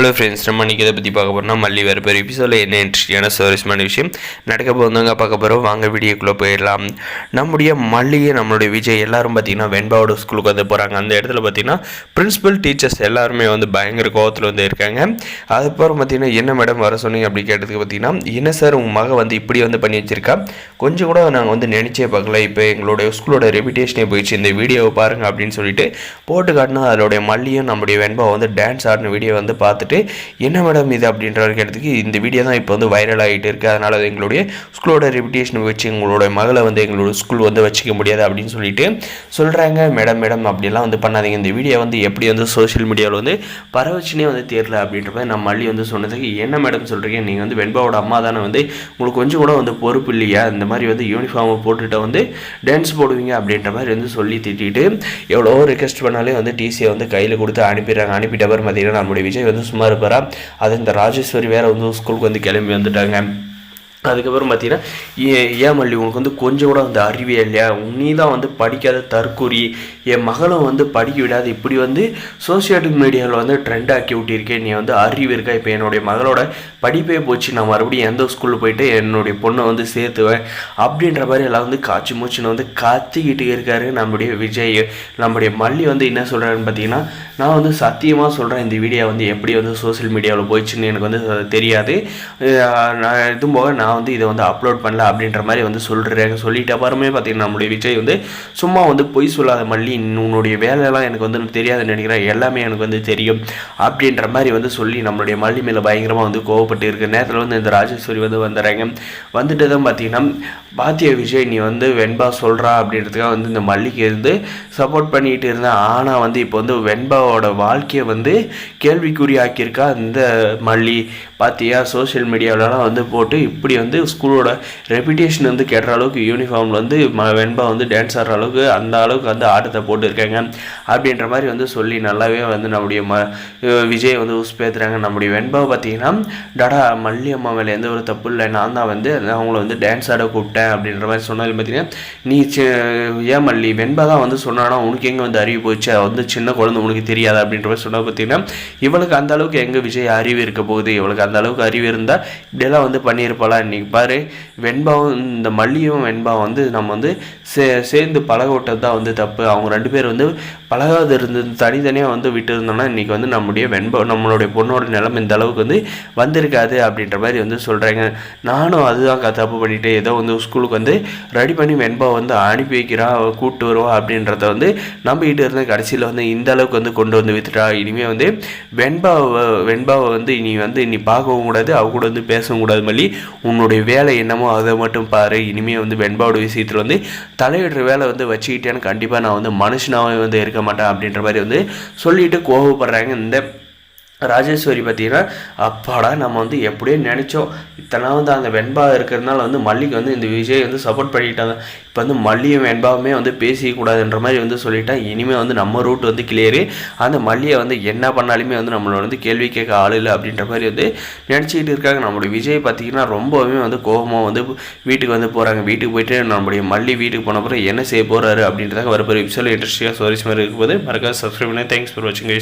Hello friends, நம்ம இன்றைக்கி இதை பற்றி பார்க்க போகிறோம்னா மல்லி வேறு பேர் எபிசோடில் என்ன இன்ட்ரெஸ்டிங்கான சுவாரஸ்யமான விஷயம் நடக்க போகிறவங்க பார்க்க போகிறோம். வாங்க வீடியோக்குள்ளே போயிடலாம். நம்முடைய மல்லிகை நம்மளுடைய விஜய் எல்லாரும் பார்த்திங்கன்னா வெண்பாவோட ஸ்கூலுக்கு வந்து போகிறாங்க. அந்த இடத்துல பார்த்திங்கன்னா பிரின்ஸிபல் டீச்சர்ஸ் எல்லாருமே வந்து பயங்கர கோவத்தில் வந்து இருக்காங்க. அதுக்கப்புறம் பார்த்திங்கன்னா என்ன மேடம் வர சொன்னீங்க அப்படி கேட்டதுக்கு பார்த்திங்கன்னா, என்ன சார் உங்கள் மக வந்து இப்படி வந்து பண்ணி வச்சுருக்கா, கொஞ்சம் கூட நாங்கள் வந்து நினச்சே பார்க்கல, இப்போ எங்களுடைய ஸ்கூலோட ரெபியூட்டேஷனே போயிடுச்சு, இந்த வீடியோவை பாருங்கள் அப்படின்னு சொல்லிட்டு போட்டு காட்டினா அதோடைய மல்லியும் நம்முடைய வெண்பா வந்து டான்ஸ் ஆடின வீடியோ வந்து பார்த்துட்டு என்ன மேடம் இது அப்படின்ற கேட்டதுக்கு, இந்த வீடியோ தான் இப்போ வந்து வைரல் ஆகிட்டு இருக்குது, அதனால் எங்களுடைய ஸ்கூலோட ரெபியூட்டேஷனை வச்சு எங்களோட மகளை வந்து எங்களோட ஸ்கூல் வந்து வச்சுக்க முடியாது அப்படின்னு சொல்லிட்டு சொல்கிறாங்க. மேடம் அப்படிலாம் வந்து பண்ணாதீங்க, இந்த வீடியோ வந்து எப்படி வந்து சோஷியல் மீடியாவில் வந்து பரவச்சுனே வந்து தெரியல அப்படின்ற மாதிரி நம்ம மல்லி வந்து சொன்னதுக்கு, என்ன மேடம் சொல்கிறீங்க, நீங்கள் வந்து வெண்பாவோட அம்மா தானே, வந்து உங்களுக்கு கொஞ்சம் கூட வந்து பொறுப்பு இல்லையா, இந்த மாதிரி வந்து யூனிஃபார்மை போட்டுட்டு வந்து டான்ஸ் போடுவீங்க அப்படின்ற மாதிரி வந்து சொல்லி திட்டிட்டு எவ்வளோ ரிக்வெஸ்ட் பண்ணாலே வந்து டிசியை வந்து கையில் கொடுத்து அனுப்பிடுறாங்க. அனுப்பிட்ட பிறகு பார்த்தீங்கன்னா நம்மளுடைய விஜய் வந்து சும்மா இருப்பாரா, அது இந்த ராஜேஸ்வரி வேறு வந்து ஸ்கூலுக்கு வந்து கிளம்பி வந்துட்டாங்க. அதுக்கப்புறம் பார்த்தீங்கன்னா, ஏன் மல்லி உனக்கு வந்து கொஞ்சம் கூட வந்து அறிவே இல்லையா, நீ தான் வந்து படிக்காத தற்கூரி, என் மகளும் வந்து படிக்க விடாது, இப்படி வந்து சோசியல் மீடியாவில் வந்து ட்ரெண்ட் ஆக்கி விட்டிருக்கேன், நீ வந்து அறிவு இருக்கா, இப்போ என்னுடைய மகளோட படிப்பே போச்சு, நான் மறுபடியும் எந்த ஸ்கூலில் போயிட்டு என்னுடைய பொண்ணை வந்து சேர்த்துவேன் அப்படின்ற மாதிரி எல்லாம் வந்து காய்ச்சி மூச்சுன்னு வந்து கத்திக்கிட்டு இருக்காரு நம்முடைய விஜய். நம்முடைய மல்லி வந்து என்ன சொல்கிறாருன்னு பார்த்தீங்கன்னா, நான் வந்து சத்தியமாக சொல்கிறேன், இந்த வீடியோ வந்து எப்படி வந்து சோசியல் மீடியாவில் போயிடுச்சுன்னு எனக்கு வந்து தெரியாது, நான் இதுவும் போக நான் வந்து இதை வந்து அப்லோட் பண்ணல அப்படின்ற மாதிரி வந்து சொல்லிட்டு அப்புறமே பார்த்தீங்கன்னா நம்மளுடைய விஜய் வந்து சும்மா வந்து பொய் சொல்லாத மல்லி, உன்னுடைய வேலையெல்லாம் எனக்கு வந்து தெரியாதுன்னு நினைக்கிறேன், எல்லாமே எனக்கு வந்து தெரியும் அப்படின்ற மாதிரி வந்து சொல்லி நம்மளுடைய மல்லி மேலே பயங்கரமாக வந்து கோவப்பட்டு இருக்க நேரத்தில் வந்து இந்த ராஜேஸ்வரி வந்து வந்துடுறாங்க. வந்துட்டு தான் பார்த்தீங்கன்னா, பாத்திய விஜய் நீ வந்து வெண்பா சொல்கிறா அப்படின்றதுக்காக வந்து இந்த மல்லிக்கு இருந்து சப்போர்ட் பண்ணிகிட்டு இருந்தேன், ஆனால் வந்து இப்போ வந்து வெண்பாவோட வாழ்க்கையை வந்து கேள்விக்குறி ஆக்கியிருக்கா இந்த மல்லி, பார்த்தியா சோஷியல் மீடியாவிலலாம் வந்து போட்டு இப்படி வந்து ஸ்கூலோட ரெப்யூட்டேஷன் வந்து கெடுற அளவுக்கு யூனிஃபார்மில் வந்து வெண்பா வந்து டான்ஸ் ஆடுற அளவுக்கு அந்த அளவுக்கு வந்து ஆட்டத்தை போட்டுருக்காங்க அப்படின்ற மாதிரி வந்து சொல்லி நல்லாவே வந்து நம்முடைய விஜய் வந்து உஸ்பேத்துறாங்க. நம்முடைய வெண்பாவை பார்த்தீங்கன்னா, டாடா மல்லி அம்மா மேலே எந்த ஒரு தப்பு இல்லை, நான் தான் வந்து அவங்கள வந்து டான்ஸ் ஆட கூப்பிட்டேன் அப்படின்ற மாதிரி சொன்னாலும் பார்த்தீங்கன்னா, நீ ஏன் மல்லி வெண்பா தான் வந்து சொன்னானா, உனக்கு எங்கே வந்து அறிவு போச்சு, வந்து சின்ன குழந்தை உனக்கு தெரியாது அப்படின்ற மாதிரி சொன்னால் பார்த்தீங்கன்னா, இவளுக்கு அந்த அளவுக்கு எங்கே விஜய் அறிவு இருக்க போகுது, இவளுக்கு அந்த அளவுக்கு அறிவு இருந்தால் இப்படியெல்லாம் வந்து பண்ணியிருப்பாளா. இன்றைக்கி பாரு, வெண்பாவும் இந்த மல்லியும் வெண்பாவும் வந்து நம்ம வந்து சேர்ந்து பழக விட்டது தான் வந்து தப்பு, அவங்க ரெண்டு பேர் வந்து பழகாது இருந்து தனித்தனியாக வந்து விட்டு இருந்தோம்னா இன்றைக்கி வந்து நம்மளுடைய பொண்ணோட நிலைமை இந்த அளவுக்கு வந்து வந்திருக்காது அப்படின்ற மாதிரி வந்து சொல்கிறாங்க. நானும் அதுதான் தப்பு பண்ணிவிட்டு ஏதோ வந்து ஸ்கூலுக்கு வந்து ரெடி பண்ணி வெண்பாவை வந்து அனுப்பி வைக்கிறா, கூப்பிட்டு வருவா அப்படின்றத வந்து நம்பிக்கிட்டு இருந்தேன், கடைசியில் வந்து இந்த அளவுக்கு வந்து கொண்டு வந்து வித்துட்டா. இனிமேல் வந்து வெண்பாவை வந்து நீ பார்க்கவும் கூடாது, அவ கூட வந்து பேசவும் கூடாது மல்லி, உன்னுடைய வேலை என்னமோ அதை மட்டும் பாரு, இனிமேல் வந்து வெண்பாவோட விஷயத்தில் வந்து தலையிடுற வேலை வந்து வச்சுக்கிட்டேன்னு கண்டிப்பாக நான் வந்து மனுஷனாவே வந்து இருக்க மாட்டேன் அப்படின்ற மாதிரி வந்து சொல்லிட்டு கோவப்படுறாங்க இந்த ராஜேஸ்வரி. பார்த்தீங்கன்னா, அப்பாடா நம்ம வந்து எப்படியே நினச்சோம், இத்தனை வந்து அந்த வெண்பா இருக்கிறதுனால வந்து மல்லிக்கு வந்து இந்த விஜய் வந்து சப்போர்ட் பண்ணிக்கிட்டாங்க, இப்போ வந்து மல்லியும் வெண்பாவுமே வந்து பேசிக்கூடாதுன்ற மாதிரி வந்து சொல்லிட்டா, இனிமேல் வந்து நம்ம ரூட் வந்து கிளியரு, அந்த மல்லியை வந்து என்ன பண்ணாலுமே வந்து நம்மளோட வந்து கேள்வி கேட்க ஆள் இல்லை அப்படின்ற மாதிரி வந்து நினச்சிக்கிட்டு இருக்காங்க. நம்மளுடைய விஜய் பார்த்திங்கன்னா ரொம்பவுமே வந்து கோபமாக வந்து வீட்டுக்கு வந்து போகிறாங்க. வீட்டுக்கு போயிட்டு நம்மளுடைய மல்லி வீட்டுக்கு போன பிறகு என்ன செய்ய போகிறாரு அப்படின்றதாக வரப்போகிற எபிசோட் இன்ட்ரெஸ்டிங்காக ஸ்டோரிஸ் மாதிரி இருக்கும்போது மறக்காம சப்ஸ்கிரைப் பண்ணி தேங்க்ஸ் ஃபார் வாட்சிங்.